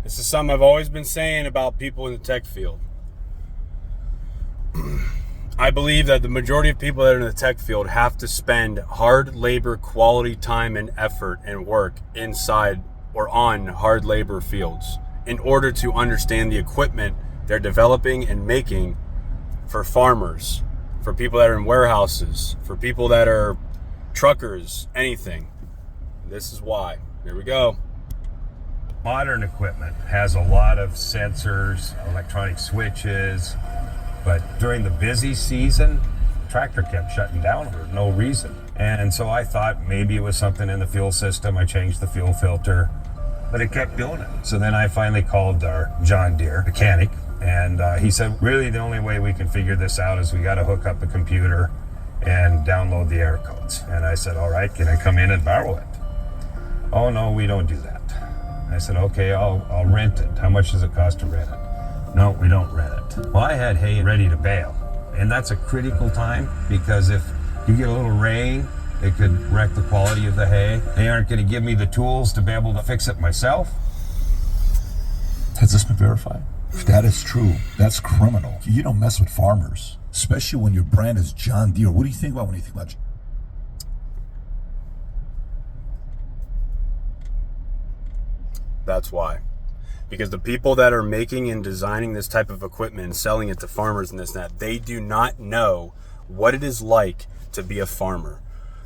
This is something I've always been saying about people in the tech field. I believe that the majority of people that are in the tech field have to spend hard labor, quality time and effort and work inside or on hard labor fields in order to understand the equipment they're developing and making for farmers, for people that are in warehouses, for people that are truckers, anything. This is why. Here we go. Modern equipment has a lot of sensors, electronic switches, but during the busy season, tractor kept shutting down for no reason. And so I thought maybe it was something in the fuel system. I changed the fuel filter, but it kept doing it. So then I finally called our John Deere mechanic, and he said, really the only way we can figure this out is we got to hook up a computer and download the error codes. And I said, all right, can I come in and borrow it? Oh no, we don't do that. I said, okay, I'll rent it. How much does it cost to rent it? No, we don't rent it. Well, I had hay ready to bale, and that's a critical time because if you get a little rain, it could wreck the quality of the hay. They aren't going to give me the tools to be able to fix it myself. Has this been verified? If that is true, that's criminal. You don't mess with farmers, especially when your brand is John Deere. What do you think about when you think about That's why. Because the people that are making and designing this type of equipment and selling it to farmers and this and that, they do not know what it is like to be a farmer.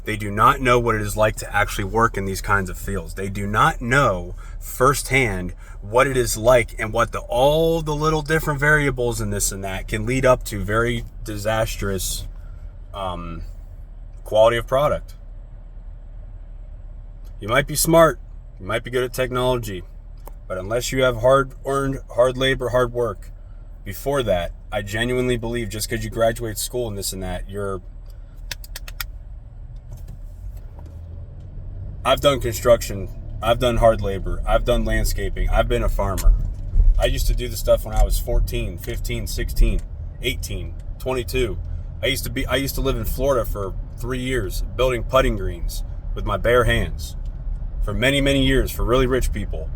They do not know what it is like to actually work in these kinds of fields. They do not know firsthand what it is like and what all the little different variables in this and that can lead up to very disastrous quality of product. You might be smart, you might be good at technology, but unless you have hard-earned, hard labor, hard work before that, I genuinely believe just because you graduate school and this and that, I've done construction, I've done hard labor, I've done landscaping, I've been a farmer. I used to do this stuff when I was 14, 15, 16, 18, 22. I used to live in Florida for 3 years building putting greens with my bare hands for many, many years for really rich people.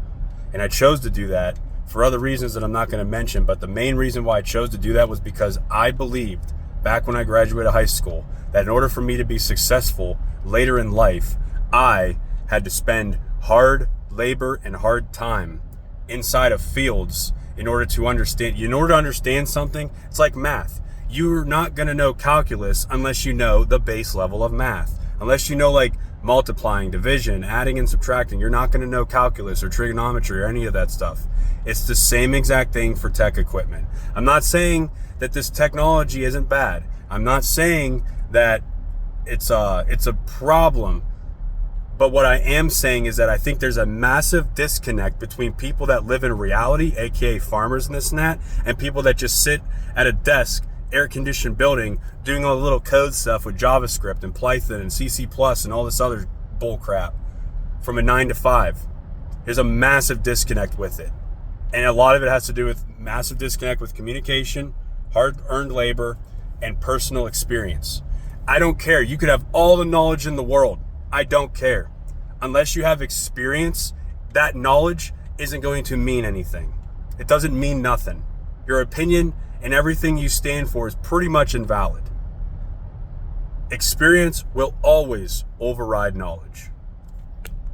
And I chose to do that for other reasons that I'm not going to mention, but the main reason why I chose to do that was because I believed back when I graduated high school that in order for me to be successful later in life, I had to spend hard labor and hard time inside of fields in order to understand. In order to understand something, it's like math. You're not going to know calculus unless you know the base level of math. Unless you know like multiplying, division, adding and subtracting, you're not going to know calculus or trigonometry or any of that stuff. It's the same exact thing for tech equipment. I'm not saying that this technology isn't bad. I'm not saying that it's a problem. But what I am saying is that I think there's a massive disconnect between people that live in reality, aka farmers and this and that, and people that just sit at a desk, air-conditioned building, doing all the little code stuff with JavaScript and Python and CC Plus and all this other bull crap from a 9 to 5. There's a massive disconnect with it. And a lot of it has to do with massive disconnect with communication, hard-earned labor, and personal experience. I don't care. You could have all the knowledge in the world. I don't care. Unless you have experience, that knowledge isn't going to mean anything. It doesn't mean nothing. Your opinion and everything you stand for is pretty much invalid. Experience will always override knowledge.